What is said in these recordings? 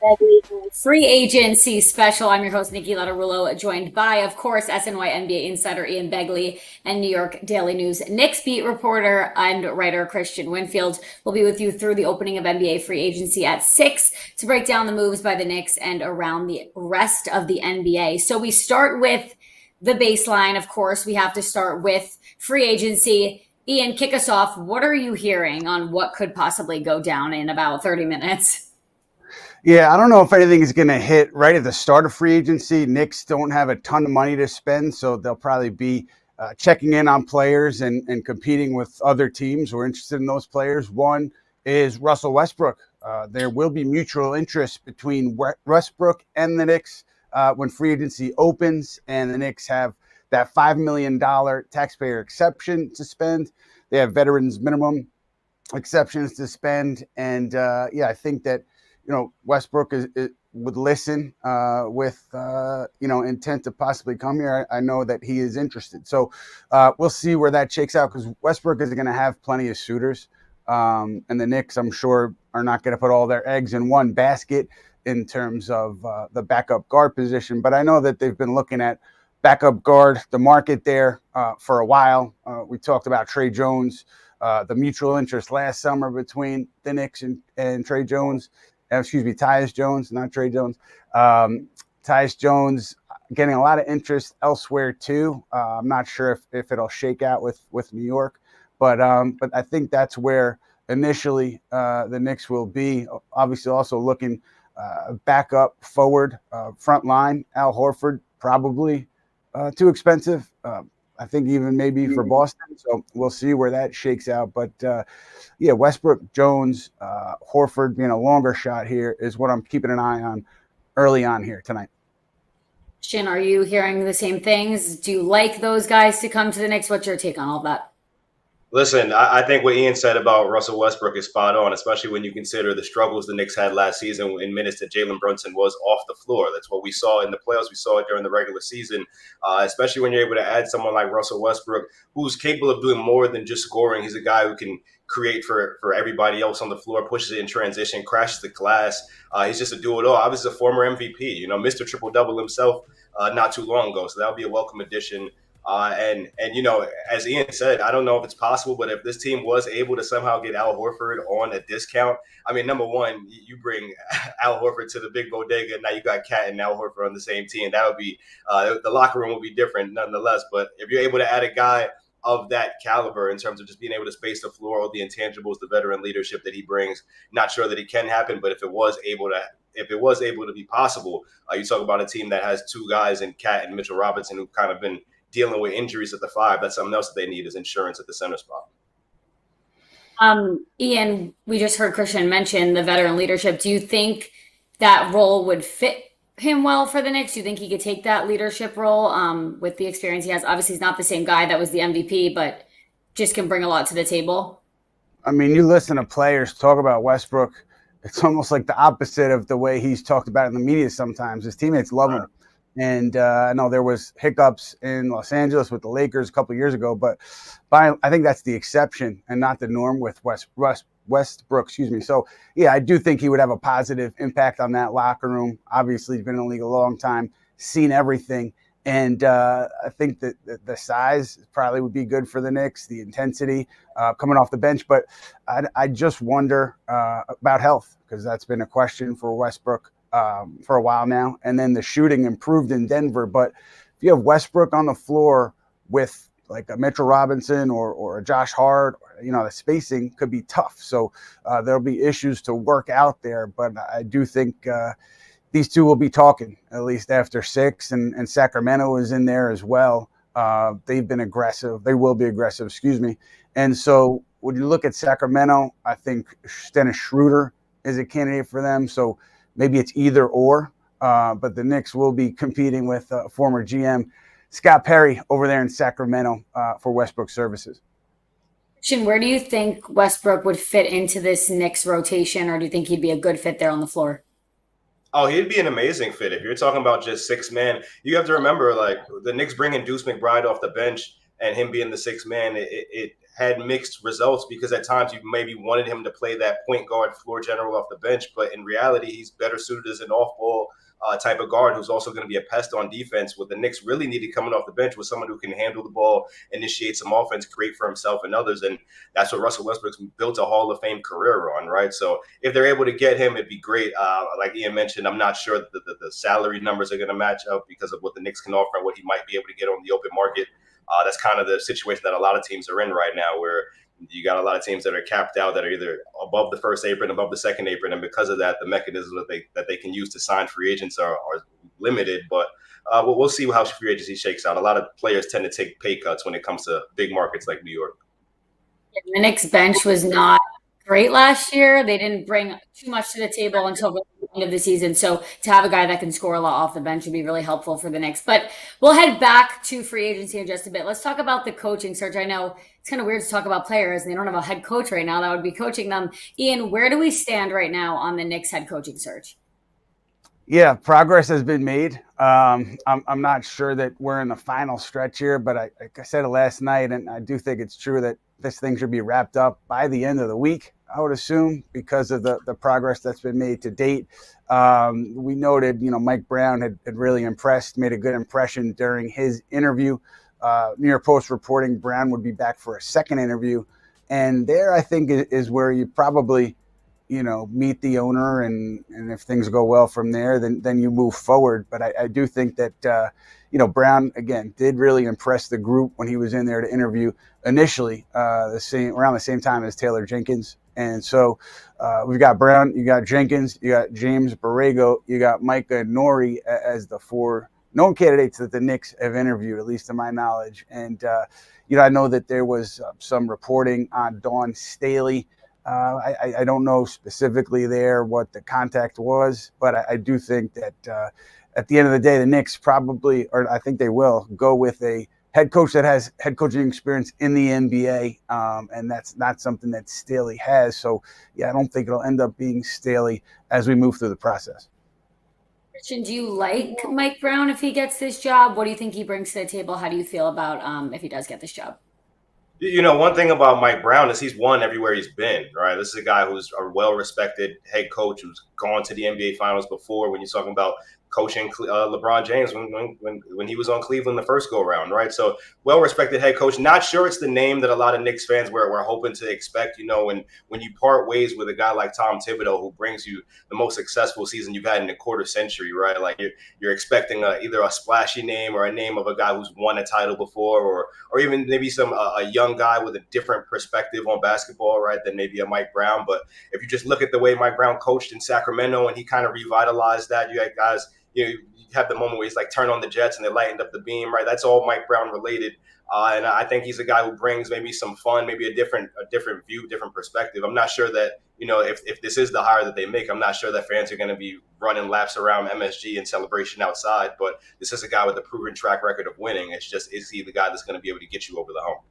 Begley, free agency special. I'm your host, Niki Lattarulo, joined by, of course, SNY NBA insider Ian Begley and New York Daily News Knicks beat reporter and writer Kristian Winfield. We'll be with you through the opening of NBA free agency at 6 to break down the moves by the Knicks and around the rest of the NBA. So we start with the baseline, of course. We have to start with free agency. Ian, kick us off. What are you hearing on what could possibly go down in about 30 minutes? Yeah, I don't know if anything is going to hit right at the start of free agency. Knicks don't have a ton of money to spend, so they'll probably be checking in on players and competing with other teams who are interested in those players. One is Russell Westbrook. There will be mutual interest between Westbrook and the Knicks when free agency opens, and the Knicks have that $5 million taxpayer exception to spend. They have veterans minimum exceptions to spend, and I think that Westbrook would listen with intent to possibly come here. I know that he is interested, so we'll see where that shakes out, because Westbrook is going to have plenty of suitors, and the Knicks, I'm sure, are not going to put all their eggs in one basket in terms of the backup guard position. But I know that they've been looking at backup guard, the market there for a while. We talked about Trey Jones, the mutual interest last summer between the Knicks and Trey Jones. Tyus Jones, not Trey Jones. Tyus Jones getting a lot of interest elsewhere too. I'm not sure if it'll shake out with New York, but I think that's where initially the Knicks will be. Obviously, also looking back up forward, front line. Al Horford probably too expensive. I think even maybe for Boston. So we'll see where that shakes out. But Westbrook, Jones, Horford being a longer shot here is what I'm keeping an eye on early on here tonight. Shin, are you hearing the same things? Do you like those guys to come to the Knicks? What's your take on all that? Listen, I think what Ian said about Russell Westbrook is spot on, especially when you consider the struggles the Knicks had last season in minutes that Jalen Brunson was off the floor. That's what we saw in the playoffs. We saw it during the regular season, especially when you're able to add someone like Russell Westbrook, who's capable of doing more than just scoring. He's a guy who can create for everybody else on the floor, pushes it in transition, crashes the glass. He's just a do-it-all. Obviously, a former MVP, Mr. Triple-Double himself not too long ago. So that'll be a welcome addition. And as Ian said, I don't know if it's possible, but if this team was able to somehow get Al Horford on a discount, I mean, number one, you bring Al Horford to the big bodega, and now you got Cat and Al Horford on the same team. That would be the locker room would be different nonetheless. But if you're able to add a guy of that caliber in terms of just being able to space the floor, all the intangibles, the veteran leadership that he brings, not sure that it can happen, but if it was able to be possible, you talk about a team that has two guys in Cat and Mitchell Robinson who've kind of been dealing with injuries at the five. That's something else that they need, is insurance at the center spot. Ian, we just heard Kristian mention the veteran leadership. Do you think that role would fit him well for the Knicks? Do you think he could take that leadership role with the experience he has? Obviously, he's not the same guy that was the MVP, but just can bring a lot to the table. I mean, you listen to players talk about Westbrook, it's almost like the opposite of the way he's talked about in the media sometimes. His teammates love him. And I know there was hiccups in Los Angeles with the Lakers a couple of years ago, but I think that's the exception and not the norm with Westbrook. So, I do think he would have a positive impact on that locker room. Obviously, he's been in the league a long time, seen everything. And I think that the size probably would be good for the Knicks, the intensity coming off the bench. But I just wonder about health, because that's been a question for Westbrook for a while now. And then the shooting improved in Denver. But if you have Westbrook on the floor with like a Mitchell Robinson or a Josh Hart, the spacing could be tough. So there'll be issues to work out there. But I do think these two will be talking at least after 6, and Sacramento is in there as well. They've been aggressive. They will be aggressive, And so when you look at Sacramento, I think Dennis Schroeder is a candidate for them. So maybe it's either or, but the Knicks will be competing with former GM Scott Perry over there in Sacramento for Westbrook services. Where do you think Westbrook would fit into this Knicks rotation, or do you think he'd be a good fit there on the floor? Oh, he'd be an amazing fit. If you're talking about just 6-man, you have to remember, like, the Knicks bringing Deuce McBride off the bench and him being the 6th man, it had mixed results because at times you maybe wanted him to play that point guard floor general off the bench, but in reality, he's better suited as an off-ball type of guard who's also going to be a pest on defense. What the Knicks really needed coming off the bench was someone who can handle the ball, initiate some offense, create for himself and others, and that's what Russell Westbrook's built a Hall of Fame career on, right? So if they're able to get him, it'd be great. Like Ian mentioned, I'm not sure that the salary numbers are going to match up because of what the Knicks can offer and what he might be able to get on the open market. That's kind of the situation that a lot of teams are in right now, where you got a lot of teams that are capped out that are either above the first apron, above the second apron, and because of that, the mechanisms that they can use to sign free agents are limited. But we'll see how free agency shakes out. A lot of players tend to take pay cuts when it comes to big markets like New York. The Knicks bench was not great last year. They didn't bring too much to the table until the end of the season. So to have a guy that can score a lot off the bench would be really helpful for the Knicks. But we'll head back to free agency in just a bit. Let's talk about the coaching search. I know it's kind of weird to talk about players and they don't have a head coach right now that would be coaching them. Ian, where do we stand right now on the Knicks head coaching search? Yeah, progress has been made. I'm not sure that we're in the final stretch here, but like I said it last night, and I do think it's true that this thing should be wrapped up by the end of the week, I would assume, because of the progress that's been made to date. We noted, Mike Brown had really made a good impression during his interview. New York Post reporting Brown would be back for a second interview. And there, I think, is where you probably meet the owner, and if things go well from there, then you move forward. But I do think that, Brown, again, did really impress the group when he was in there to interview initially, around the same time as Taylor Jenkins. And so we've got Brown, you got Jenkins, you got James Borrego, you got Micah Nori as the four known candidates that the Knicks have interviewed, at least to my knowledge. And, I know that there was some reporting on Dawn Staley. I don't know specifically there what the contact was, but I do think that at the end of the day, the Knicks probably, or I think they will, go with a head coach that has head coaching experience in the NBA, and that's not something that Staley has. So, yeah, I don't think it'll end up being Staley as we move through the process. Kristian, do you like Mike Brown if he gets this job? What do you think he brings to the table? How do you feel about if he does get this job? One thing about Mike Brown is he's won everywhere he's been, right? This is a guy who's a well-respected head coach who's gone to the NBA Finals before. When you're talking about coaching LeBron James when he was on Cleveland the first go-around, right? So well-respected head coach. Not sure it's the name that a lot of Knicks fans were hoping to expect. When you part ways with a guy like Tom Thibodeau, who brings you the most successful season you've had in a quarter century, right? Like you're expecting either a splashy name or a name of a guy who's won a title before, or even maybe a young guy with a different perspective on basketball, right, than maybe a Mike Brown. But if you just look at the way Mike Brown coached in Sacramento and he kind of revitalized that, you had guys, you have the moment where he's like turn on the Jets and they lightened up the beam, right? That's all Mike Brown related. And I think he's a guy who brings maybe some fun, maybe a different view, different perspective. I'm not sure that, if this is the hire that they make, I'm not sure that fans are going to be running laps around MSG in celebration outside. But this is a guy with a proven track record of winning. It's just, is he the guy that's going to be able to get you over the hump?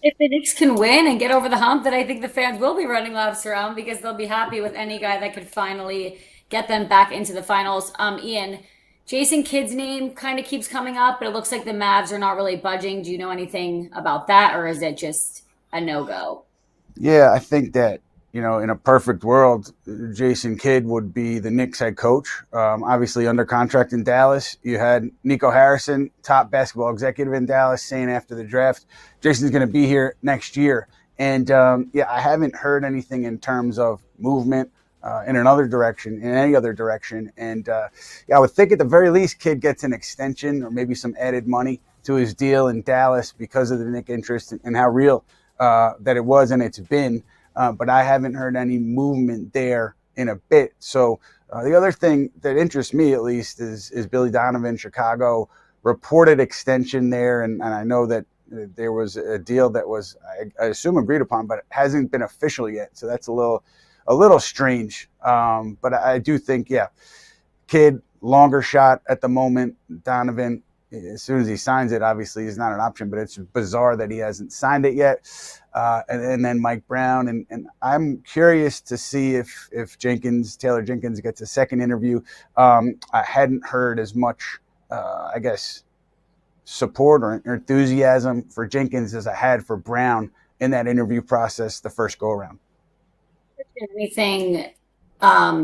If the Knicks can win and get over the hump, then I think the fans will be running laps around because they'll be happy with any guy that could finally get them back into the finals. Ian, Jason Kidd's name kind of keeps coming up, but it looks like the Mavs are not really budging. Do you know anything about that, or is it just a no-go? Yeah, I think that, in a perfect world, Jason Kidd would be the Knicks head coach. Obviously under contract in Dallas. You had Nico Harrison, top basketball executive in Dallas, saying after the draft, Jason's going to be here next year. And, I haven't heard anything in terms of movement in any other direction. And, I would think at the very least Kidd gets an extension or maybe some added money to his deal in Dallas because of the Knicks interest and how real that it was and it's been. But I haven't heard any movement there in a bit. So the other thing that interests me, at least, is Billy Donovan, Chicago, reported extension there. And I know that there was a deal that was, I assume, agreed upon, but it hasn't been official yet. So that's a little strange. But I do think, Kidd, longer shot at the moment. Donovan, as soon as he signs it, obviously is not an option, but it's bizarre that he hasn't signed it yet. And then Mike Brown. And I'm curious to see if Taylor Jenkins gets a second interview. I hadn't heard as much, support or enthusiasm for Jenkins as I had for Brown in that interview process the first go around. Anything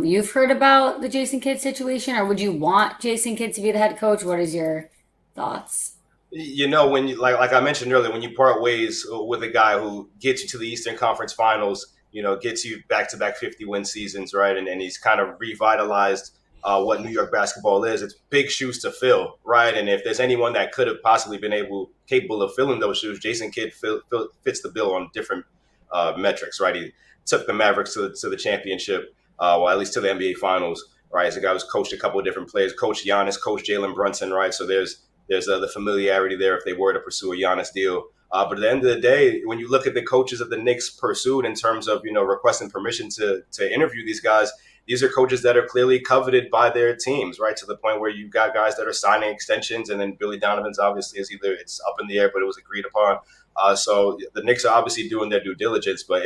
you've heard about the Jason Kidd situation, or would you want Jason Kidd to be the head coach? What is your thoughts? When you like I mentioned earlier, when you part ways with a guy who gets you to the Eastern Conference Finals, gets you back-to-back 50-win seasons, right? And he's kind of revitalized what New York basketball is. It's big shoes to fill, right? And if there's anyone that could have possibly been capable of filling those shoes, Jason Kidd fits the bill on different metrics, right? He took the Mavericks to the championship, well, at least to the NBA Finals, right? As a guy who's coached a couple of different players, coached Giannis, coached Jalen Brunson, right? So there's the familiarity there if they were to pursue a Giannis deal. But at the end of the day, when you look at the coaches that the Knicks pursued in terms of, requesting permission to interview these guys, these are coaches that are clearly coveted by their teams, right? To the point where you've got guys that are signing extensions, and then Billy Donovan's obviously it's up in the air, but it was agreed upon. So the Knicks are obviously doing their due diligence. But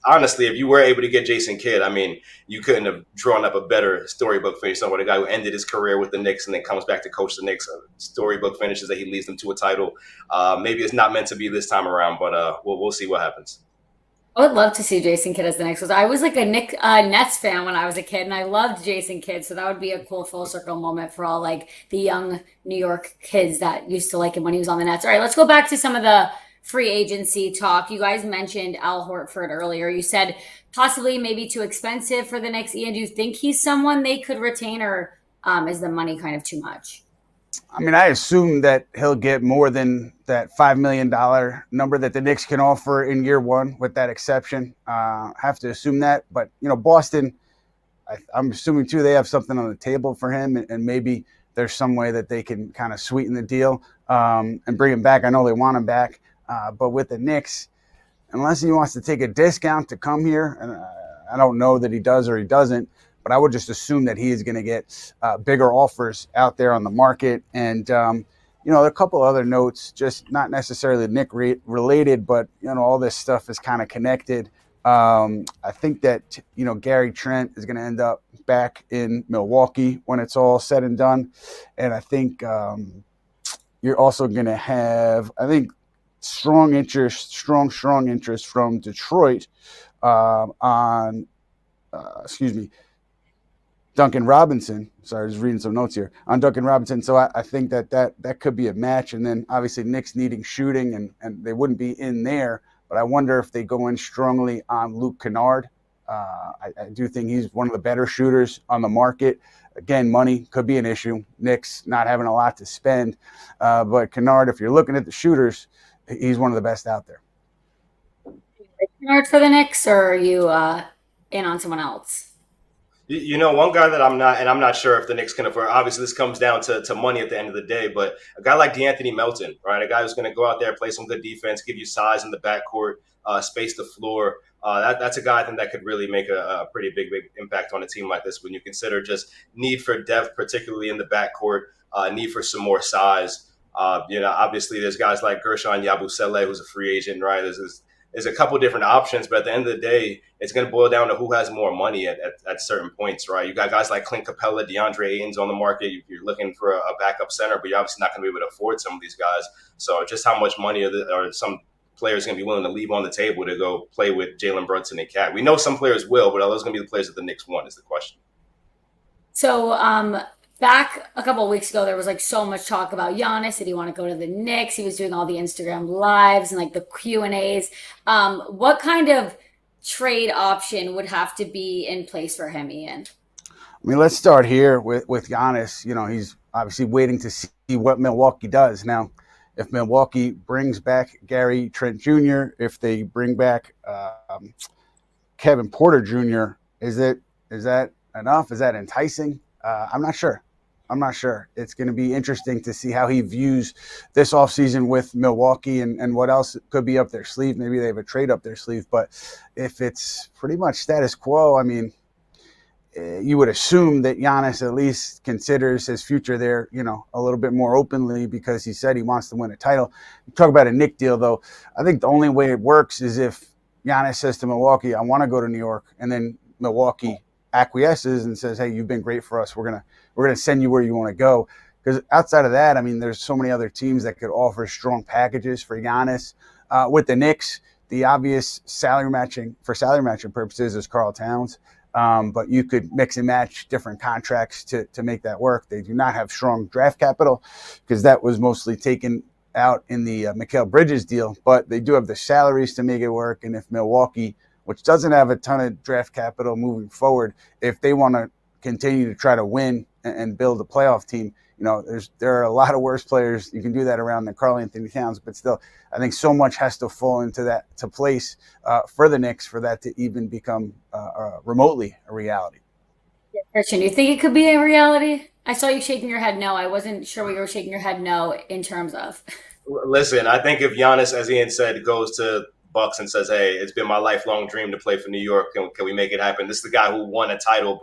honestly, if you were able to get Jason Kidd, I mean, you couldn't have drawn up a better storybook finish. Someone, a guy who ended his career with the Knicks and then comes back to coach the Knicks. Storybook finishes that he leads them to a title. Maybe it's not meant to be this time around, but we'll see what happens. I would love to see Jason Kidd as the next one. I was like a Nets fan when I was a kid, and I loved Jason Kidd. So that would be a cool full circle moment for all like the young New York kids that used to like him when he was on the Nets. All right, let's go back to some of the free agency talk. You guys mentioned Al Horford earlier. You said possibly maybe too expensive for the Knicks. Ian, do you think he's someone they could retain, or is the money kind of too much? I mean, I assume that he'll get more than that $5 million number that the Knicks can offer in year one, with that exception. Have to assume that. But, Boston, I'm assuming, too, they have something on the table for him, and maybe there's some way that they can kind of sweeten the deal and bring him back. I know they want him back. But with the Knicks, unless he wants to take a discount to come here, and I don't know that he does or he doesn't, but I would just assume that he is going to get bigger offers out there on the market. And, a couple other notes, just not necessarily Knick related, but, all this stuff is kind of connected. I think that, Gary Trent is going to end up back in Milwaukee when it's all said and done. And I think you're also going to have, strong interest from Detroit on Duncan Robinson. Sorry, I was reading some notes here on Duncan Robinson. So I think that could be a match. And then obviously Knicks needing shooting, and they wouldn't be in there. But I wonder if they go in strongly on Luke Kennard. I do think he's one of the better shooters on the market. Again, money could be an issue. Knicks not having a lot to spend. But Kennard, if you're looking at the shooters, he's one of the best out there. Kennard for the Knicks, or are you in on someone else? One guy that I'm not sure if the Knicks can afford. Obviously, this comes down to money at the end of the day, but a guy like DeAnthony Melton, right? A guy who's going to go out there, play some good defense, give you size in the backcourt, space the floor. That's a guy I think that could really make a pretty big impact on a team like this when you consider just need for depth, particularly in the backcourt, need for some more size. Obviously, there's guys like Gershon Yabusele, who's a free agent, right? There's a couple different options, but at the end of the day, it's going to boil down to who has more money at certain points, right? You got guys like Clint Capella, DeAndre Ayton's on the market. You're looking for a backup center, but you're obviously not going to be able to afford some of these guys. So just how much money are some players going to be willing to leave on the table to go play with Jalen Brunson and Cat? We know some players will, but are those going to be the players that the Knicks want is the question. So back a couple of weeks ago, there was like so much talk about Giannis. Did he want to go to the Knicks? He was doing all the Instagram lives and like the Q&As. What kind of trade option would have to be in place for him, Ian? I mean, let's start here with Giannis. He's obviously waiting to see what Milwaukee does. Now, if Milwaukee brings back Gary Trent Jr., if they bring back Kevin Porter Jr., is that enough? Is that enticing? I'm not sure. It's going to be interesting to see how he views this offseason with Milwaukee and what else could be up their sleeve. Maybe they have a trade up their sleeve. But if it's pretty much status quo, I mean, you would assume that Giannis at least considers his future there, a little bit more openly, because he said he wants to win a title. You talk about a Knick deal, though. I think the only way it works is if Giannis says to Milwaukee, I want to go to New York, and then Milwaukee acquiesces and says, hey, you've been great for us. We're gonna send you where you want to go. Because outside of that, I mean, there's so many other teams that could offer strong packages for Giannis. With the Knicks, the obvious salary matching purposes is Karl Towns. But you could mix and match different contracts to make that work. They do not have strong draft capital because that was mostly taken out in the Mikal Bridges deal, but they do have the salaries to make it work. And if Milwaukee, which doesn't have a ton of draft capital moving forward, if they want to continue to try to win and build a playoff team, there are a lot of worse players you can do that around than Karl Anthony Towns. But still, I think so much has to fall into place for the Knicks for that to even become remotely a reality. Kristian, you think it could be a reality? I saw you shaking your head no. I wasn't sure what you were shaking your head no in terms of. Listen, I think if Giannis, as Ian said, goes to Bucks and says, "Hey, it's been my lifelong dream to play for New York. Can we make it happen?" This is the guy who won a title,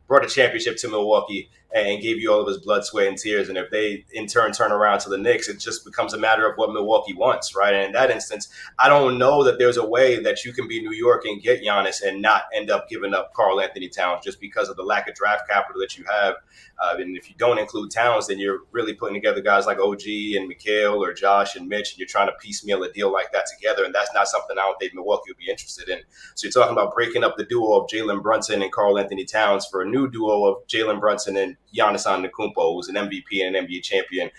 brought a championship to Milwaukee, and gave you all of his blood, sweat, and tears. And if they, in turn around to the Knicks, it just becomes a matter of what Milwaukee wants, right? And in that instance, I don't know that there's a way that you can be New York and get Giannis and not end up giving up Karl Anthony Towns just because of the lack of draft capital that you have. And if you don't include Towns, then you're really putting together guys like OG and Mikal or Josh and Mitch, and you're trying to piecemeal a deal like that together. And that's not something I don't think Milwaukee would be interested in. So you're talking about breaking up the duo of Jalen Brunson and Karl Anthony Towns for a new duo of Jalen Brunson and Giannis Antetokounmpo, who's an MVP and an NBA champion.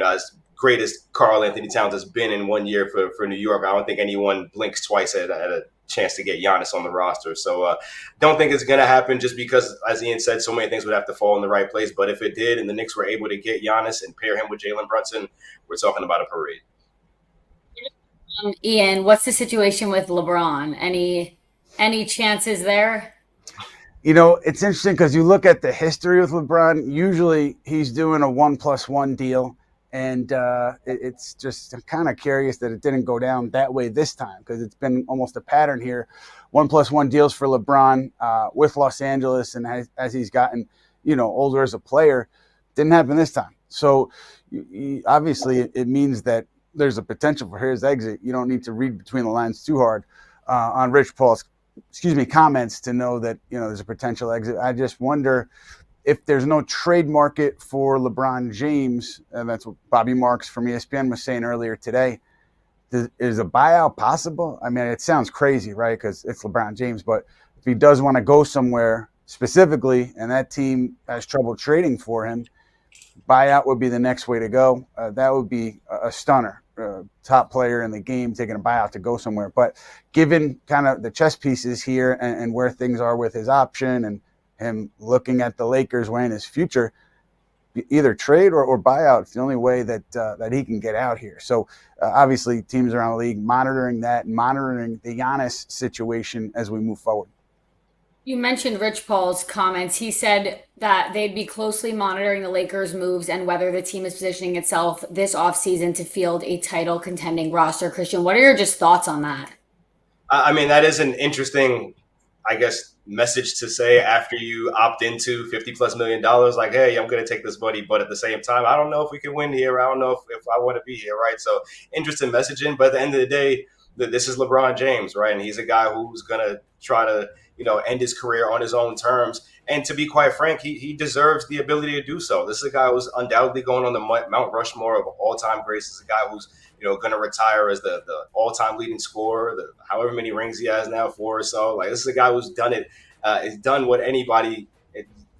As great as Karl Anthony Towns has been in 1 year for New York, I don't think anyone blinks twice at a chance to get Giannis on the roster. So don't think it's going to happen just because, as Ian said, so many things would have to fall in the right place. But if it did and the Knicks were able to get Giannis and pair him with Jalen Brunson, we're talking about a parade. Ian, what's the situation with LeBron? Any chances there? It's interesting because you look at the history with LeBron, usually he's doing a 1+1 deal. And it's just, I'm kind of curious that it didn't go down that way this time because it's been almost a pattern here. 1+1 deals for LeBron with Los Angeles. And as he's gotten, older as a player, didn't happen this time. So obviously it means that there's a potential for his exit. You don't need to read between the lines too hard on Rich Paul's comments to know that, there's a potential exit. I just wonder if there's no trade market for LeBron James, and that's what Bobby Marks from ESPN was saying earlier today, is a buyout possible? I mean, it sounds crazy, right? Because it's LeBron James, but if he does want to go somewhere specifically and that team has trouble trading for him, buyout would be the next way to go. That would be a stunner. Top player in the game taking a buyout to go somewhere. But given kind of the chess pieces here and where things are with his option and him looking at the Lakers weighing his future, either trade or buyout. It's the only way that he can get out here. So obviously teams around the league monitoring that, monitoring the Giannis situation as we move forward. You mentioned Rich Paul's comments. He said that they'd be closely monitoring the Lakers' moves and whether the team is positioning itself this offseason to field a title contending roster. Kristian, what are your just thoughts on that? I mean, that is an interesting, I guess, message to say after you opt into $50+ million, like, hey, I'm going to take this buddy, but at the same time, I don't know if we can win here. I don't know if I want to be here, right? So interesting messaging, but at the end of the day, this is LeBron James, right? And he's a guy who's going to try to, end his career on his own terms. And to be quite frank, he deserves the ability to do so. This is a guy who's undoubtedly going on the Mount Rushmore of all-time greats. This is a guy who's, going to retire as the all-time leading scorer, however many rings he has now, 4 or so. Like, this is a guy who's done it. Has done what anybody.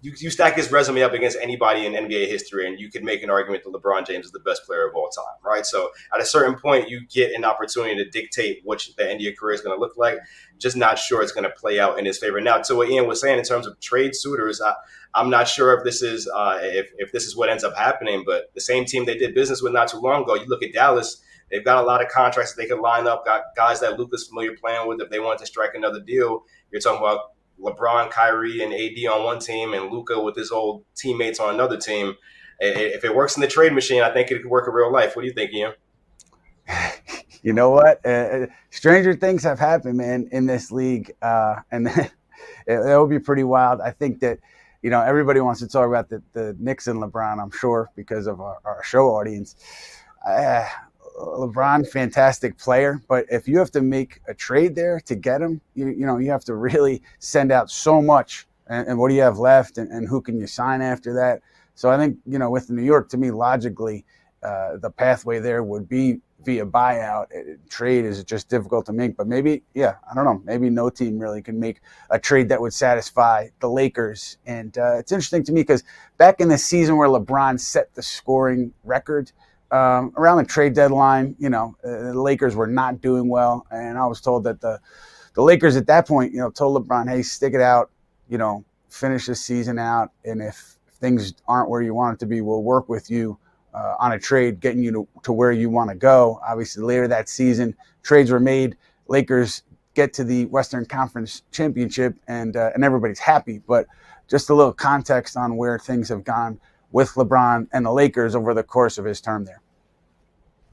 You stack his resume up against anybody in NBA history, and you could make an argument that LeBron James is the best player of all time, right? So at a certain point, you get an opportunity to dictate what the end of your career is going to look like. Just not sure it's going to play out in his favor. Now, to what Ian was saying in terms of trade suitors, I'm not sure if this is if this is what ends up happening. But the same team they did business with not too long ago, you look at Dallas. They've got a lot of contracts that they could line up. Got guys that Luka's familiar playing with. If they want to strike another deal, you're talking about LeBron, Kyrie, and AD on one team, and Luka with his old teammates on another team. If it works in the trade machine, I think it could work in real life. What do you think, Ian? You know what? Stranger things have happened, man, in this league, and it will be pretty wild. I think that, everybody wants to talk about the Knicks and LeBron, I'm sure, because of our show audience. LeBron, fantastic player, but if you have to make a trade there to get him, you have to really send out so much and what do you have left, and who can you sign after that? So I think, with New York, to me, logically, the pathway there would be via buyout. Trade is just difficult to make, but maybe, I don't know, maybe no team really can make a trade that would satisfy the Lakers. And it's interesting to me because back in the season where LeBron set the scoring record, around the trade deadline, the Lakers were not doing well. And I was told that the Lakers at that point, told LeBron, hey, stick it out, finish the season out. And if things aren't where you want it to be, we'll work with you on a trade, getting you to where you want to go. Obviously, later that season, trades were made. Lakers get to the Western Conference Championship, and everybody's happy. But just a little context on where things have gone with LeBron and the Lakers over the course of his term there.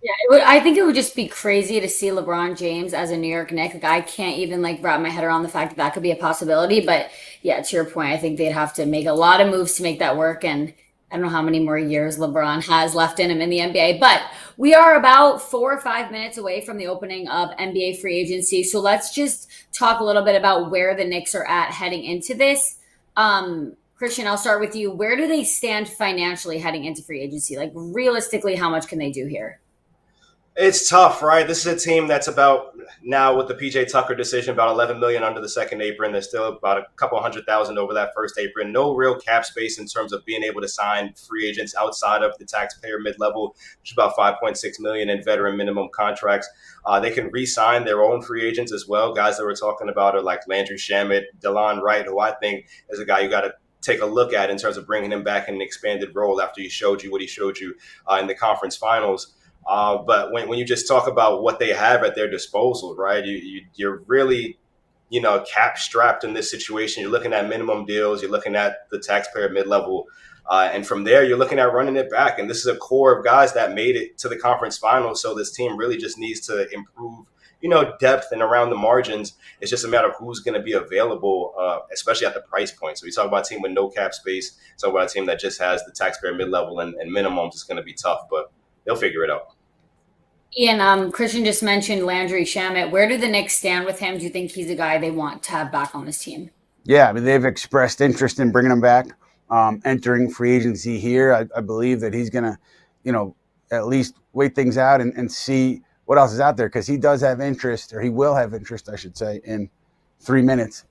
Yeah, I think it would just be crazy to see LeBron James as a New York Knick. Like, I can't even wrap my head around the fact that that could be a possibility. But yeah, to your point, I think they'd have to make a lot of moves to make that work. And I don't know how many more years LeBron has left in him in the NBA, but we are about 4 or 5 minutes away from the opening of NBA free agency. So let's just talk a little bit about where the Knicks are at heading into this. Kristian, I'll start with you. Where do they stand financially heading into free agency? Like, realistically, how much can they do here? It's tough, right? This is a team that's about, now with the PJ Tucker decision, about $11 million under the second apron. There's still about a couple $100,000 over that first apron. No real cap space in terms of being able to sign free agents outside of the taxpayer mid-level, which is about $5.6 million in veteran minimum contracts. They can re-sign their own free agents as well. Guys that we're talking about are like Landry Shamet, DeLon Wright, who I think is a guy you got to take a look at in terms of bringing him back in an expanded role after he showed you what he showed you in the conference finals. But when you just talk about what they have at their disposal, right, you're really, cap strapped in this situation. You're looking at minimum deals. You're looking at the taxpayer mid-level. And from there, you're looking at running it back. And this is a core of guys that made it to the conference finals. So this team really just needs to improve, depth and around the margins. It's just a matter of who's going to be available, especially at the price point. So we talk about a team with no cap space. Talk about a team that just has the taxpayer mid-level and minimums. It's going to be tough, but they'll figure it out. Ian, Kristian just mentioned Landry Shamet. Where do the Knicks stand with him? Do you think he's a guy they want to have back on this team? Yeah, I mean, they've expressed interest in bringing him back, entering free agency here. I believe that he's going to, at least wait things out and see what else is out there, because he does have interest, or he will have interest, I should say, in 3 minutes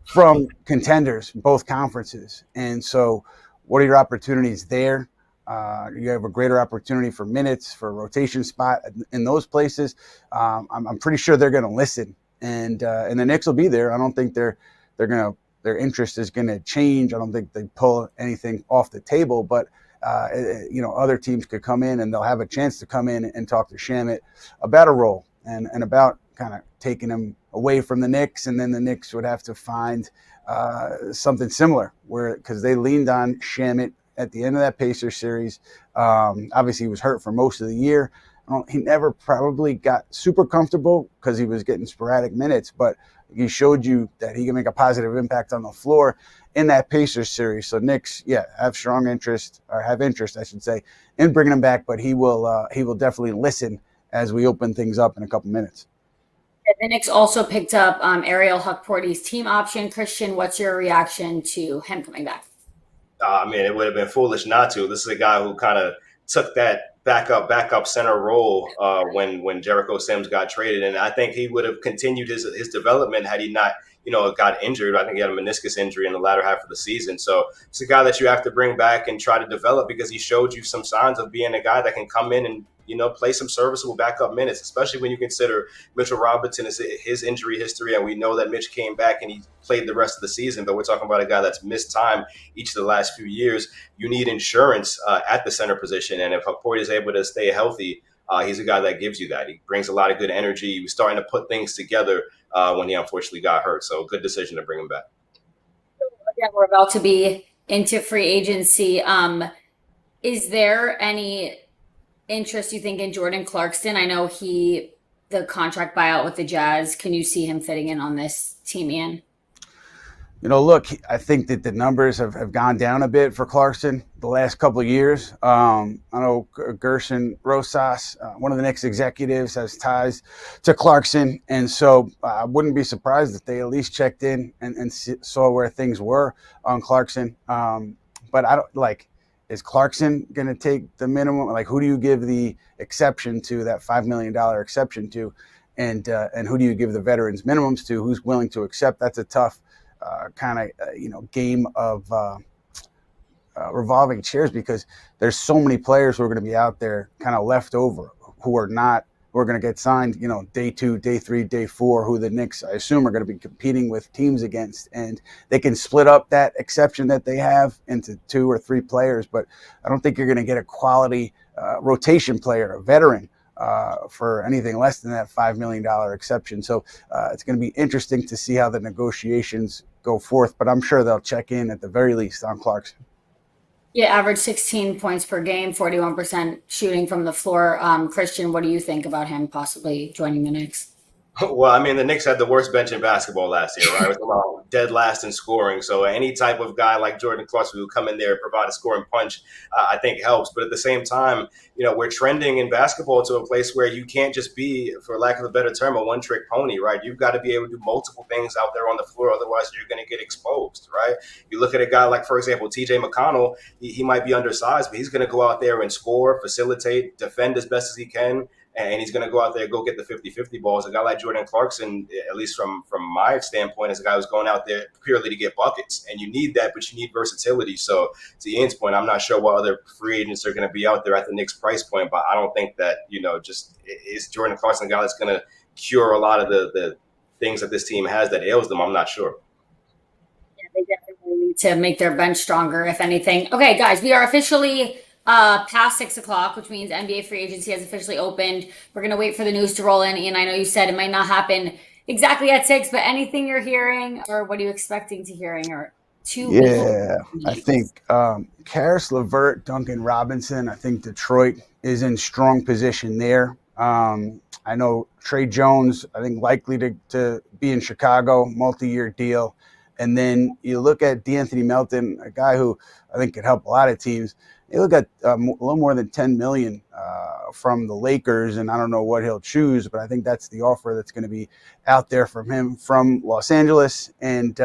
from contenders, both conferences. And so what are your opportunities there? You have a greater opportunity for minutes, for a rotation spot in those places. I'm pretty sure they're going to listen, and the Knicks will be there. I don't think their interest is going to change. I don't think they pull anything off the table, but other teams could come in and they'll have a chance to come in and talk to Shamet about a role and about kind of taking him away from the Knicks, and then the Knicks would have to find something similar, because they leaned on Shamet at the end of that Pacers series. Obviously, he was hurt for most of the year. He never probably got super comfortable because he was getting sporadic minutes, but he showed you that he can make a positive impact on the floor in that Pacers series. So Knicks, have strong interest, or have interest, I should say, in bringing him back, but he will definitely listen as we open things up in a couple minutes. The Knicks also picked up Ariel Hukporty's team option. Kristian, what's your reaction to him coming back? It would have been foolish not to. This is a guy who kind of took that backup center role when Jericho Sims got traded, and I think he would have continued his development had he not, got injured. I think he had a meniscus injury in the latter half of the season. So it's a guy that you have to bring back and try to develop, because he showed you some signs of being a guy that can come in and play some serviceable backup minutes, especially when you consider Mitchell Robinson is his injury history. And we know that Mitch came back and he played the rest of the season, but we're talking about a guy that's missed time each of the last few years. You need insurance at the center position. And if Hukporty is able to stay healthy, he's a guy that gives you that. He brings a lot of good energy. He was starting to put things together when he unfortunately got hurt. So good decision to bring him back. Again, we're about to be into free agency. Is there any interest, you think, in Jordan Clarkson? I know the contract buyout with the Jazz. Can you see him fitting in on this team, Ian? Look, I think that the numbers have gone down a bit for Clarkson the last couple of years. I know Gerson Rosas, one of the Knicks executives, has ties to Clarkson. And so I wouldn't be surprised if they at least checked in and saw where things were on Clarkson. But I don't is Clarkson going to take the minimum? Like, who do you give the exception to, that $5 million exception to? And who do you give the veterans minimums to? Who's willing to accept? That's a tough game of revolving chairs, because there's so many players who are going to be out there kind of left over who are going to get signed, day 2, day 3, day 4, who the Knicks, I assume, are going to be competing with teams against. And they can split up that exception that they have into 2 or 3 players, but I don't think you're going to get a quality rotation player, a veteran, for anything less than that $5 million exception. So it's going to be interesting to see how the negotiations go forth, but I'm sure they'll check in at the very least on Clarkson. Yeah, average 16 points per game, 41% shooting from the floor. Kristian, what do you think about him possibly joining the Knicks? Well, I mean, the Knicks had the worst bench in basketball last year, right? It was dead last in scoring. So any type of guy like Jordan Clarkson who come in there and provide a scoring punch, I think helps. But at the same time, we're trending in basketball to a place where you can't just be, for lack of a better term, a one-trick pony, right? You've got to be able to do multiple things out there on the floor. Otherwise, you're going to get exposed, right? You look at a guy like, for example, TJ McConnell, he might be undersized, but he's going to go out there and score, facilitate, defend as best as he can. And he's going to go out there, go get the 50-50 balls. A guy like Jordan Clarkson, at least from my standpoint, is a guy who's going out there purely to get buckets. And you need that, but you need versatility. So to Ian's point, I'm not sure what other free agents are going to be out there at the Knicks price point, but I don't think that, just is Jordan Clarkson a guy that's going to cure a lot of the things that this team has that ails them. I'm not sure. Yeah, they definitely need to make their bench stronger, if anything. Okay, guys, we are officially past 6 o'clock, which means NBA free agency has officially opened. We're going to wait for the news to roll in. Ian, I know you said it might not happen exactly at 6, but anything you're hearing, or what are you expecting to hearing? Or I think Karis LeVert, Duncan Robinson, I think Detroit is in strong position there. I know Trey Jones, I think likely to be in Chicago, multi-year deal. And then you look at DeAnthony Melton, a guy who I think could help a lot of teams. They look at a little more than $10 million from the Lakers, and I don't know what he'll choose, but I think that's the offer that's going to be out there from him from Los Angeles. And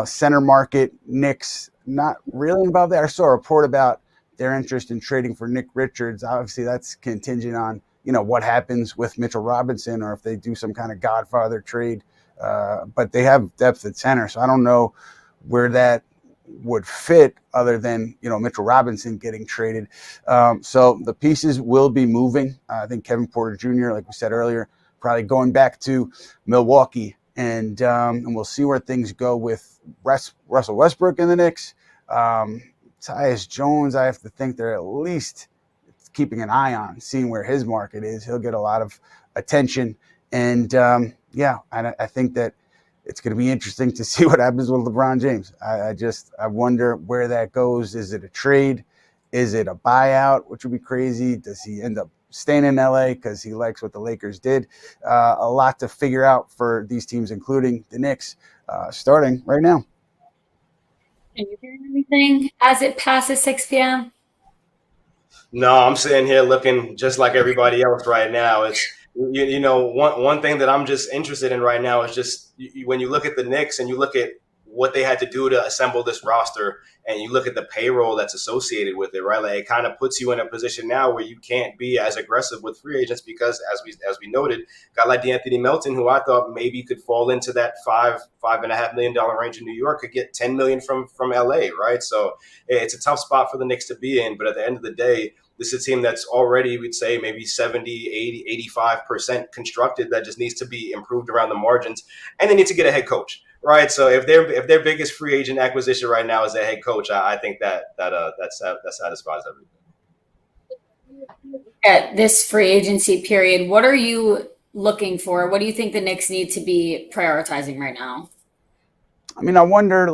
center market, Knicks not really involved there. I saw a report about their interest in trading for Nick Richards. Obviously, that's contingent on what happens with Mitchell Robinson, or if they do some kind of Godfather trade. But they have depth at center, so I don't know where that would fit other than Mitchell Robinson getting traded. So the pieces will be moving. I think Kevin Porter Jr., like we said earlier, probably going back to Milwaukee, and we'll see where things go with Russell Westbrook in the Knicks. Tyus Jones, I have to think they're at least keeping an eye on, seeing where his market is. He'll get a lot of attention, and I think that it's going to be interesting to see what happens with LeBron James. I wonder where that goes. Is it a trade? Is it a buyout, which would be crazy? Does he end up staying in LA because he likes what the Lakers did? A lot to figure out for these teams, including the Knicks, starting right now. Can you hear anything as it passes 6 p.m.? No, I'm sitting here looking just like everybody else right now. It's one thing that I'm just interested in right now is just when you look at the Knicks and you look at what they had to do to assemble this roster, and you look at the payroll that's associated with it, right? Like, it kind of puts you in a position now where you can't be as aggressive with free agents because, as we noted, a guy like DeAnthony Melton, who I thought maybe could fall into that $5.5 million range in New York, could get $10 million from LA, right? So it's a tough spot for the Knicks to be in, but at the end of the day, this is a team that's already, we'd say, maybe 70, 80, 85% constructed that just needs to be improved around the margins, and they need to get a head coach, right? So if their biggest free agent acquisition right now is a head coach, I think that satisfies everything. At this free agency period, what are you looking for? What do you think the Knicks need to be prioritizing right now? I mean, I wonder,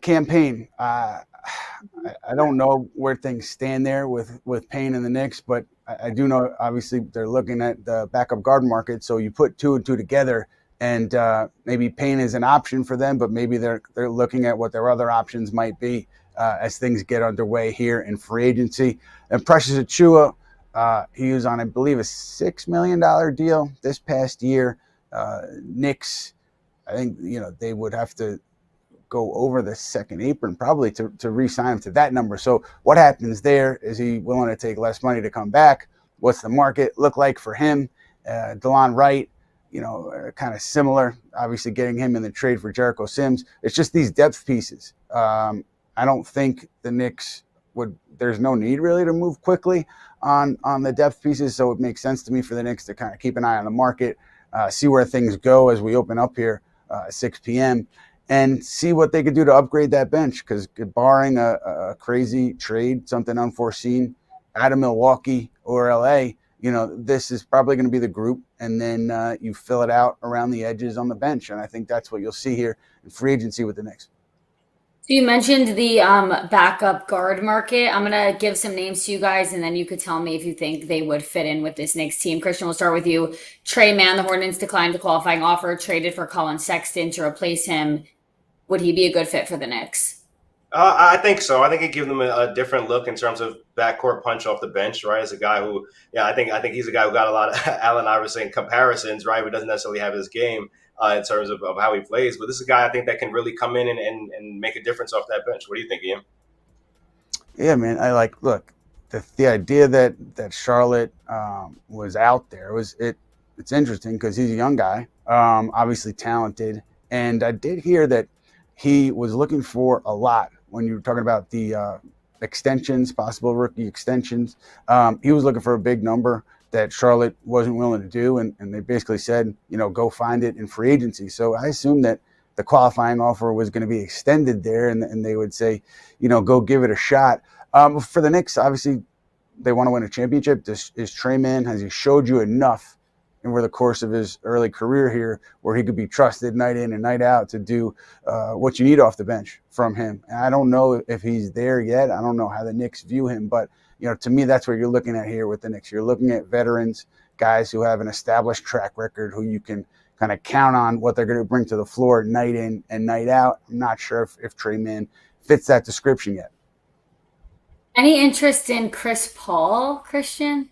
campaign. I don't know where things stand there with Payne and the Knicks, but I do know, obviously, they're looking at the backup guard market. So you put 2 and 2 together, and maybe Payne is an option for them, but maybe they're looking at what their other options might be as things get underway here in free agency. And Precious Achiuwa, he was on, I believe, a $6 million deal this past year. Knicks, I think, they would have to go over the second apron probably to re-sign him to that number. So what happens there? Is he willing to take less money to come back? What's the market look like for him? DeLon Wright, kind of similar, obviously getting him in the trade for Jericho Sims. It's just these depth pieces. I don't think the Knicks there's no need really to move quickly on the depth pieces. So it makes sense to me for the Knicks to kind of keep an eye on the market, see where things go as we open up here at 6 p.m. and see what they could do to upgrade that bench. Because barring a crazy trade, something unforeseen out of Milwaukee or LA, this is probably going to be the group, and then you fill it out around the edges on the bench. And I think that's what you'll see here in free agency with the Knicks. So you mentioned the backup guard market. I'm going to give some names to you guys, and then you could tell me if you think they would fit in with this Knicks team. Kristian, we'll start with you. Trey Mann, the Hornets declined the qualifying offer, traded for Colin Sexton to replace him. Would he be a good fit for the Knicks? I think so. I think it gives them a different look in terms of backcourt punch off the bench, right? As a guy who, I think he's a guy who got a lot of Allen Iverson comparisons, right? Who doesn't necessarily have his game in terms of how he plays. But this is a guy I think that can really come in and make a difference off that bench. What do you think, Ian? Yeah, man. Look, the idea that Charlotte was out there it's interesting because he's a young guy, obviously talented. And I did hear that he was looking for a lot when you were talking about the extensions, possible rookie extensions. He was looking for a big number that Charlotte wasn't willing to do. And they basically said, go find it in free agency. So I assumed that the qualifying offer was going to be extended there, and they would say, go give it a shot. For the Knicks, obviously, they want to win a championship. Is Trey Mann, has he showed you enough over the course of his early career here where he could be trusted night in and night out to do what you need off the bench from him? And I don't know if he's there yet. I don't know how the Knicks view him, but to me, that's what you're looking at here with the Knicks. You're looking at veterans, guys who have an established track record, who you can kind of count on what they're going to bring to the floor night in and night out. I'm not sure if Trey Mann fits that description yet. Any interest in Chris Paul, Kristian?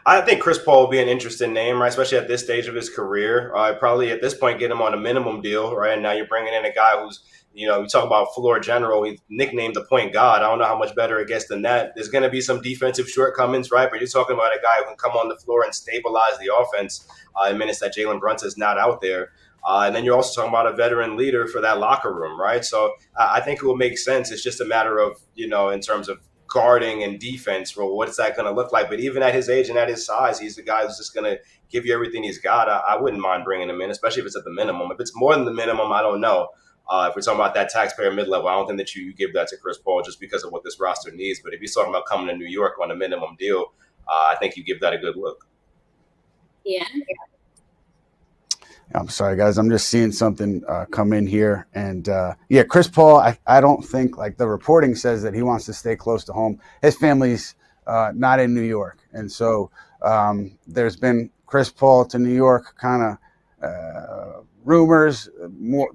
I think Chris Paul will be an interesting name, right? Especially at this stage of his career. Probably at this point, get him on a minimum deal, right? And now you're bringing in a guy who's, we talk about floor general. He's nicknamed the point guard. I don't know how much better it gets than that. There's going to be some defensive shortcomings, right? But you're talking about a guy who can come on the floor and stabilize the offense in minutes that Jalen Brunson's not out there. And then you're also talking about a veteran leader for that locker room, right? So I think it will make sense. It's just a matter of, in terms of guarding and defense, well, what's that going to look like? But even at his age and at his size, he's the guy who's just going to give you everything he's got. I wouldn't mind bringing him in, especially if it's at the minimum. If it's more than the minimum, I don't know. If we're talking about that taxpayer mid-level, I don't think that you give that to Chris Paul just because of what this roster needs. But if you're talking about coming to New York on a minimum deal, I think you give that a good look. Yeah. I'm sorry, guys. I'm just seeing something come in here. And, Chris Paul, I don't think, like the reporting says, that he wants to stay close to home. His family's not in New York. And so there's been Chris Paul to New York kind of rumors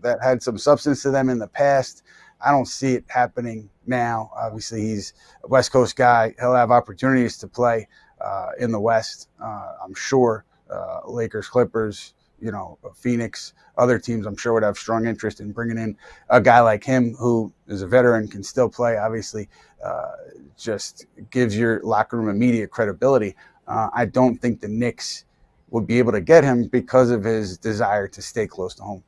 that had some substance to them in the past. I don't see it happening now. Obviously, he's a West Coast guy. He'll have opportunities to play in the West, I'm sure. Lakers, Clippers, Phoenix, other teams, I'm sure would have strong interest in bringing in a guy like him who is a veteran, can still play, obviously, just gives your locker room immediate credibility. I don't think the Knicks would be able to get him because of his desire to stay close to home.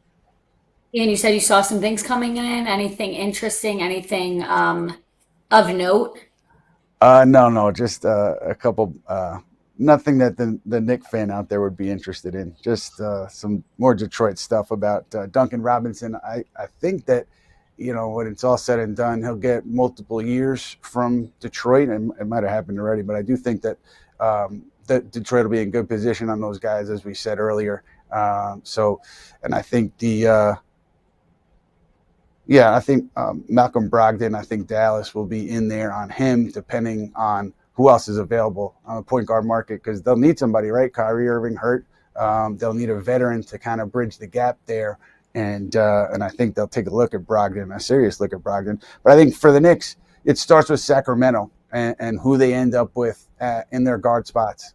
And you said you saw some things coming in. Anything interesting? Anything of note? No, just a couple. Nothing that the Knick fan out there would be interested in. Just some more Detroit stuff about Duncan Robinson. I think that, when it's all said and done, he'll get multiple years from Detroit. And it might have happened already, but I do think that that Detroit will be in good position on those guys, as we said earlier. And I think I think Malcolm Brogdon, I think Dallas will be in there on him, depending on who else is available on the point guard market, because they'll need somebody, right? Kyrie Irving hurt. They'll need a veteran to kind of bridge the gap there. And I think they'll take a look at Brogdon, a serious look at Brogdon. But I think for the Knicks, it starts with Sacramento and who they end up with in their guard spots,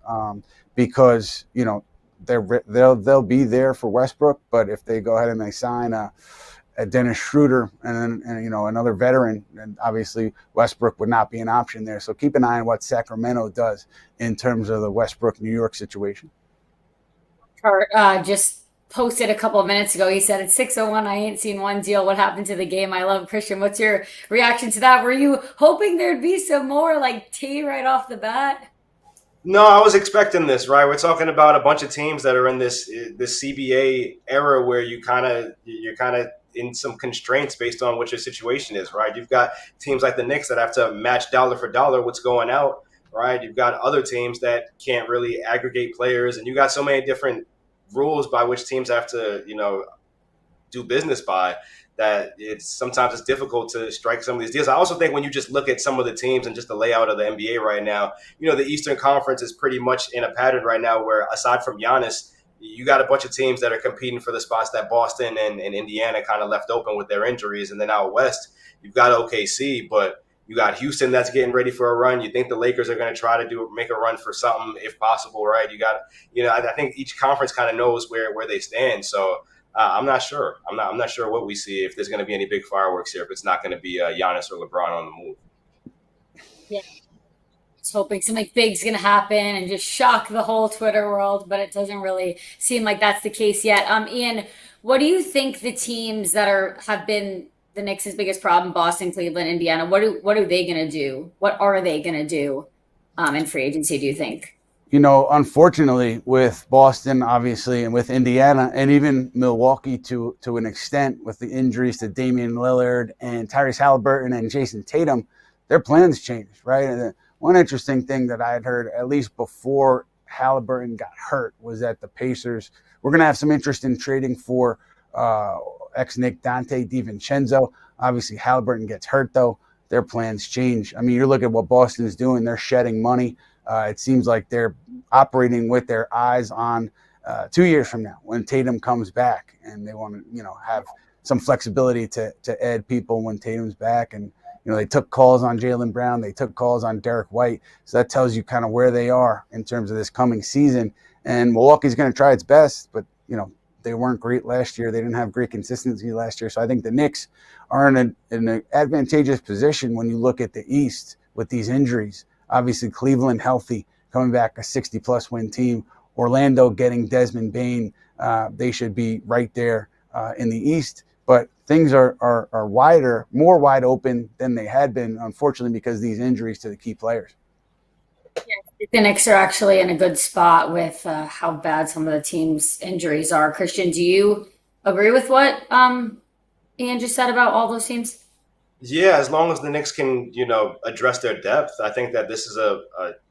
because they'll be there for Westbrook. But if they go ahead and they sign a Dennis Schroeder and another veteran, and obviously Westbrook would not be an option there. So keep an eye on what Sacramento does in terms of the Westbrook New York situation. Just posted a couple of minutes ago. He said it's 6:01. I ain't seen one deal. What happened to the game? I love Kristian. What's your reaction to that? Were you hoping there'd be some more like tea right off the bat? No, I was expecting this, right? We're talking about a bunch of teams that are in this CBA era where you're kind of in some constraints based on what your situation is, right? You've got teams like the Knicks that have to match dollar for dollar what's going out, right? You've got other teams that can't really aggregate players, and you got so many different rules by which teams have to, do business by, that sometimes it's difficult to strike some of these deals. I also think when you just look at some of the teams and just the layout of the NBA right now, the Eastern Conference is pretty much in a pattern right now where, aside from Giannis, you got a bunch of teams that are competing for the spots that Boston and Indiana kind of left open with their injuries. And then out west, you've got OKC, but you got Houston that's getting ready for a run. You think the Lakers are going to try to make a run for something if possible, right? You got, I think each conference kind of knows where they stand. So I'm not sure. I'm not sure what we see, if there's going to be any big fireworks here, if it's not going to be Giannis or LeBron on the move. Yeah. Just hoping something big's going to happen and just shock the whole Twitter world, but it doesn't really seem like that's the case yet. Ian, what do you think the teams that have been the Knicks' biggest problem, Boston, Cleveland, Indiana, what are they going to do? What are they going to do in free agency, do you think? Unfortunately, with Boston, obviously, and with Indiana, and even Milwaukee to an extent, with the injuries to Damian Lillard and Tyrese Halliburton and Jason Tatum, their plans changed, right? And one interesting thing that I had heard, at least before Halliburton got hurt, was that the Pacers were going to have some interest in trading for ex-Knick Dante DiVincenzo. Obviously, Halliburton gets hurt, though. Their plans change. I mean, you look at what Boston's doing. They're shedding money. It seems like they're operating with their eyes on 2 years from now when Tatum comes back, and they want to, have some flexibility to add people when Tatum's back. And, they took calls on Jaylen Brown. They took calls on Derek White. So that tells you kind of where they are in terms of this coming season. And Milwaukee's going to try its best, but, they weren't great last year. They didn't have great consistency last year. So I think the Knicks are in an advantageous position when you look at the East with these injuries. Obviously, Cleveland healthy, coming back a 60-plus win team. Orlando getting Desmond Bane. They should be right there in the East. But things are more wide open than they had been, unfortunately, because of these injuries to the key players. Yeah, the Knicks are actually in a good spot with how bad some of the team's injuries are. Kristian, do you agree with what Ian just said about all those teams? Yeah, as long as the Knicks can, address their depth, I think that this is a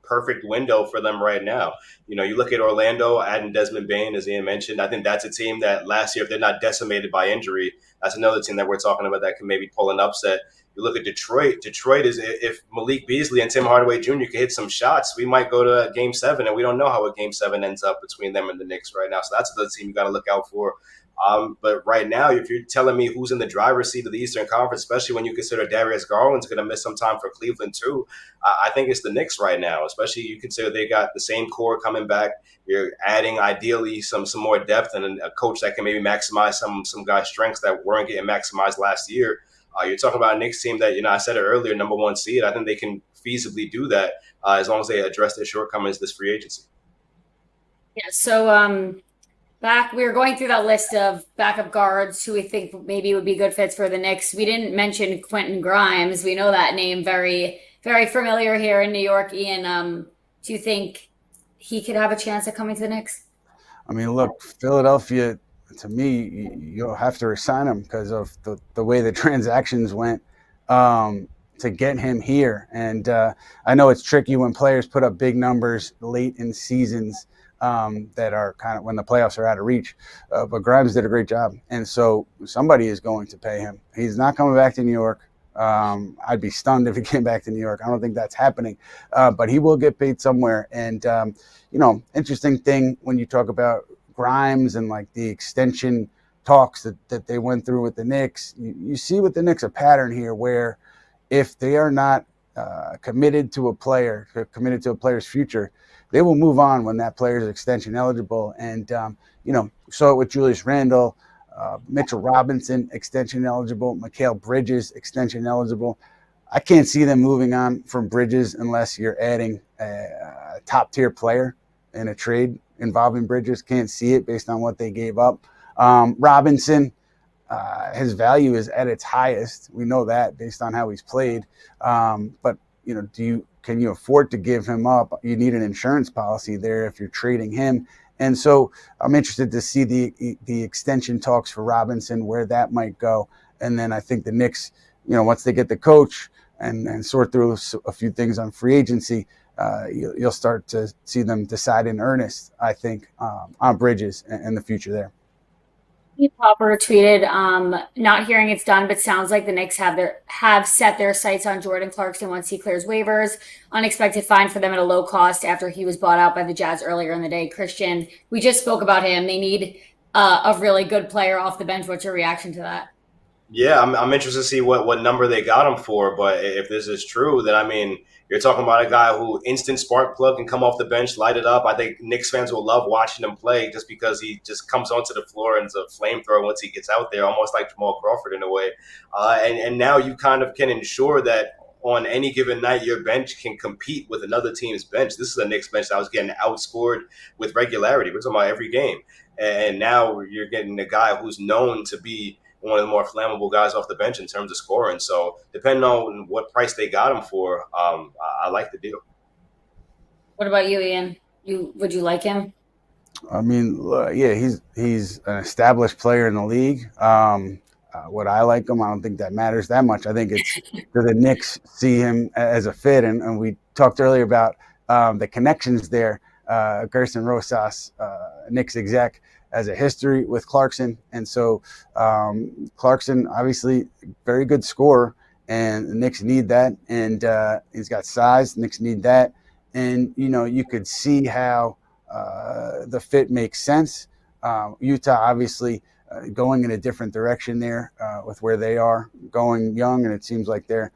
perfect window for them right now. You look at Orlando, adding Desmond Bane, as Ian mentioned. I think that's a team that last year, if they're not decimated by injury, that's another team that we're talking about that can maybe pull an upset. You look at Detroit. Detroit is, if Malik Beasley and Tim Hardaway Jr. can hit some shots, we might go to Game 7, and we don't know how a Game 7 ends up between them and the Knicks right now. So that's the team you got to look out for. But right now, if you're telling me who's in the driver's seat of the Eastern Conference, especially when you consider Darius Garland's going to miss some time for Cleveland too, I think it's the Knicks right now. Especially you consider they got the same core coming back. You're adding ideally some more depth and a coach that can maybe maximize some guys' strengths that weren't getting maximized last year. You're talking about a Knicks team that, I said it earlier, number one seed. I think they can feasibly do that as long as they address their shortcomings this free agency. Yeah. So we were going through that list of backup guards who we think maybe would be good fits for the Knicks. We didn't mention Quentin Grimes. We know that name, very, very familiar here in New York. Ian, do you think he could have a chance of coming to the Knicks? I mean, look, Philadelphia, to me, you'll have to resign him because of the way the transactions went to get him here. And I know it's tricky when players put up big numbers late in seasons that are kind of when the playoffs are out of reach. But Grimes did a great job. And so somebody is going to pay him. He's not coming back to New York. I'd be stunned if he came back to New York. I don't think that's happening. But he will get paid somewhere. And, interesting thing when you talk about Grimes and like the extension talks that they went through with the Knicks, you see with the Knicks a pattern here where if they are not committed to a player's future, they will move on when that player is extension eligible. And, saw it with Julius Randle, Mitchell Robinson, extension eligible, Mikal Bridges, extension eligible. I can't see them moving on from Bridges unless you're adding a top-tier player in a trade involving Bridges. Can't see it based on what they gave up. Robinson, his value is at its highest. We know that based on how he's played. But can you afford to give him up? You need an insurance policy there if you're trading him. And so I'm interested to see the extension talks for Robinson, where that might go. And then I think the Knicks, once they get the coach and sort through a few things on free agency, you'll start to see them decide in earnest, I think, on Bridges and the future there. Popper tweeted, not hearing it's done, but sounds like the Knicks have set their sights on Jordan Clarkson once he clears waivers. Unexpected fine for them at a low cost after he was bought out by the Jazz earlier in the day. Kristian, we just spoke about him. They need a really good player off the bench. What's your reaction to that? Yeah, I'm interested to see what number they got him for. But if this is true, then you're talking about a guy who instant spark plug can come off the bench, light it up. I think Knicks fans will love watching him play just because he just comes onto the floor and is a flamethrower once he gets out there, almost like Jamal Crawford in a way. And now you kind of can ensure that on any given night, your bench can compete with another team's bench. This is a Knicks bench that was getting outscored with regularity. We're talking about every game. And now you're getting a guy who's known to be one of the more flammable guys off the bench in terms of scoring. So depending on what price they got him for, I like the deal. What about you, Ian? Would you like him? Yeah, he's an established player in the league. Would I like him? I don't think that matters that much. I think it's do the Knicks see him as a fit? And we talked earlier about the connections there. Gerson Rosas, Knicks exec, has a history with Clarkson. And so Clarkson, obviously, very good scorer, and the Knicks need that. And he's got size. The Knicks need that. And, you could see how the fit makes sense. Utah, obviously, going in a different direction there with where they are, going young, and it seems like they're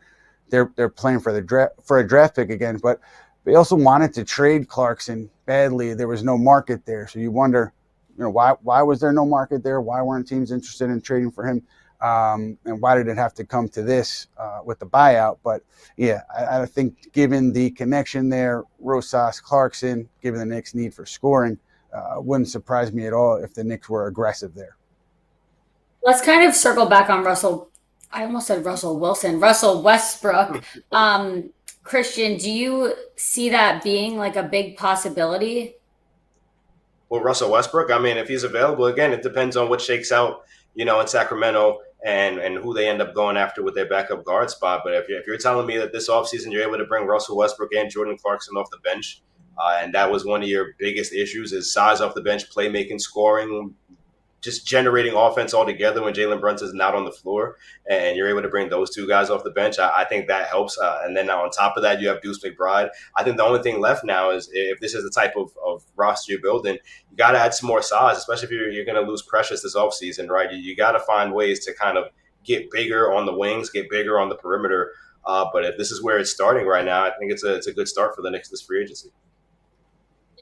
playing for a draft pick again. But they also wanted to trade Clarkson badly. There was no market there, so you wonder, why was there no market there? Why weren't teams interested in trading for him? And why did it have to come to this with the buyout? But yeah, I think given the connection there, Rosas, Clarkson, given the Knicks' need for scoring, wouldn't surprise me at all if the Knicks were aggressive there. Let's kind of circle back on Russell. I almost said Russell Wilson, Russell Westbrook. Kristian, do you see that being like a big possibility? Well, Russell Westbrook, if he's available, again, it depends on what shakes out, in Sacramento and who they end up going after with their backup guard spot. But if you're telling me that this offseason you're able to bring Russell Westbrook and Jordan Clarkson off the bench, and that was one of your biggest issues is size off the bench, playmaking, scoring, just generating offense altogether when Jalen Brunson's not on the floor, and you're able to bring those two guys off the bench, I think that helps. And then on top of that, you have Deuce McBride. I think the only thing left now is if this is the type of roster you're building, you got to add some more size, especially if you're going to lose Precious this offseason, right? You got to find ways to kind of get bigger on the wings, get bigger on the perimeter. But if this is where it's starting right now, I think it's a good start for the Knicks this free agency.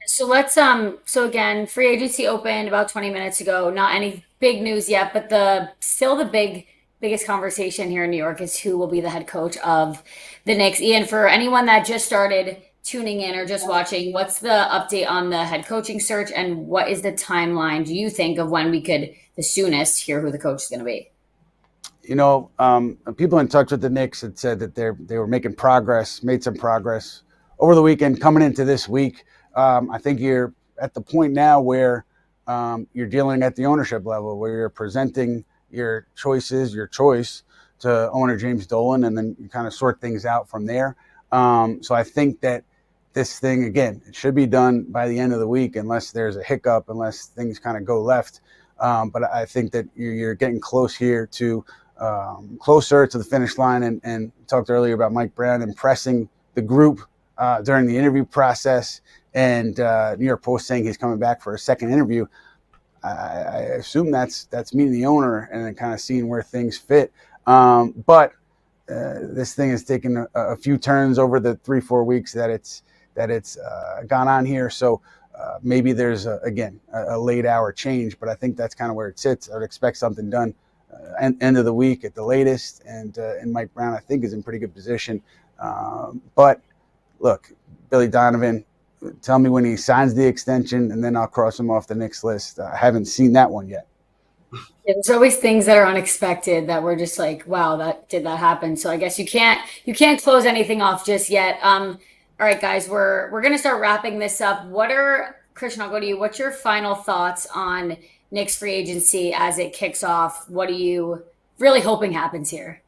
So let's so again, free agency opened about 20 minutes ago. Not any big news yet, but the biggest conversation here in New York is who will be the head coach of the Knicks. Ian, for anyone that just started tuning in or just watching, what's the update on the head coaching search, and what is the timeline, do you think, of when we could the soonest hear who the coach is going to be? People in touch with the Knicks had said that they were making progress, made some progress over the weekend, coming into this week. I think you're at the point now where you're dealing at the ownership level, where you're presenting your choice to owner James Dolan, and then you kind of sort things out from there. So I think that this thing, again, it should be done by the end of the week, unless there's a hiccup, unless things kind of go left. But I think that you're getting closer to the finish line, and talked earlier about Mike Brown impressing the group during the interview process. And New York Post saying he's coming back for a second interview. I assume that's meeting the owner and then kind of seeing where things fit. But this thing has taken a few turns over the 3-4 weeks that it's gone on here. So maybe there's again a late hour change, but I think that's kind of where it sits. I would expect something done end of the week at the latest, and Mike Brown I think is in pretty good position. But look, Billy Donovan, tell me when he signs the extension, and then I'll cross him off the Knicks list. I haven't seen that one yet. Yeah, there's always things that are unexpected that we're just like, wow, did that happen? So I guess you can't close anything off just yet. All right, guys, we're gonna start wrapping this up. Kristian, I'll go to you. What's your final thoughts on Knicks free agency as it kicks off? What are you really hoping happens here?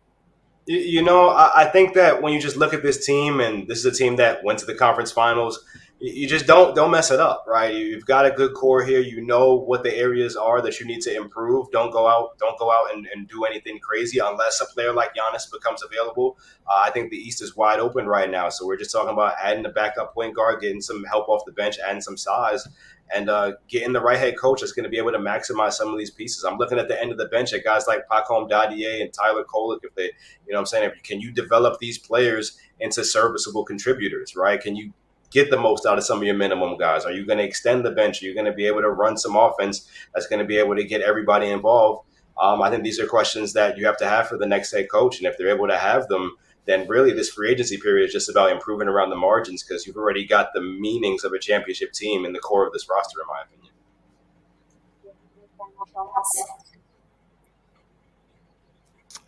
I think that when you just look at this team, and this is a team that went to the conference finals, you just don't mess it up, right? You've got a good core here. You know what the areas are that you need to improve. Don't go out and do anything crazy unless a player like Giannis becomes available. I think the East is wide open right now. So we're just talking about adding a backup point guard, getting some help off the bench, adding some size, and getting the right head coach that's going to be able to maximize some of these pieces. I'm looking at the end of the bench at guys like Pacom Dadier and Tyler Kolek. If they, can you develop these players into serviceable contributors, right? Can you get the most out of some of your minimum guys? Are you going to extend the bench? Are you going to be able to run some offense that's going to be able to get everybody involved? I think these are questions that you have to have for the next head coach. And if they're able to have them, then really this free agency period is just about improving around the margins, because you've already got the meanings of a championship team in the core of this roster, in my opinion.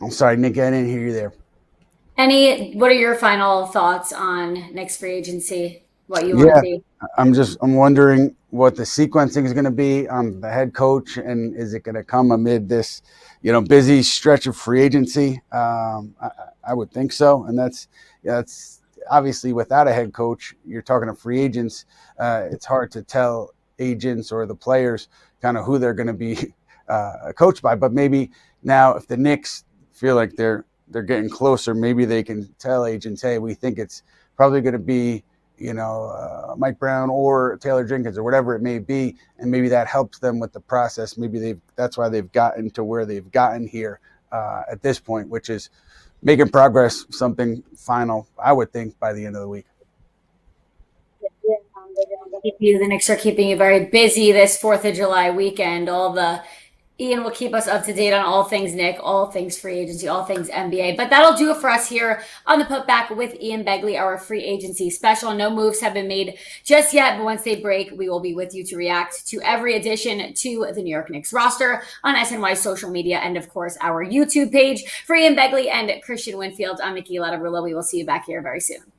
I'm sorry, Nick, I didn't hear you there. What are your final thoughts on Knicks free agency? What you want to see? I'm wondering what the sequencing is going to be on the head coach, and is it going to come amid this, busy stretch of free agency? I would think so, and that's obviously without a head coach, you're talking to free agents. It's hard to tell agents or the players kind of who they're going to be coached by. But maybe now, if the Knicks feel like they're getting closer, maybe they can tell agents, hey, we think it's probably going to be, Mike Brown or Taylor Jenkins or whatever it may be. And maybe that helps them with the process. Maybe that's why they've gotten to where they've gotten here at this point, which is making progress, something final, I would think, by the end of the week. The Knicks are keeping you very busy this 4th of July weekend. Ian will keep us up to date on all things Nick, all things free agency, all things NBA. But that'll do it for us here on the Putback with Ian Begley, our free agency special. No moves have been made just yet, but once they break, we will be with you to react to every addition to the New York Knicks roster on SNY social media and, of course, our YouTube page. For Ian Begley and Kristian Winfield, I'm Niki Lattarulo. We will see you back here very soon.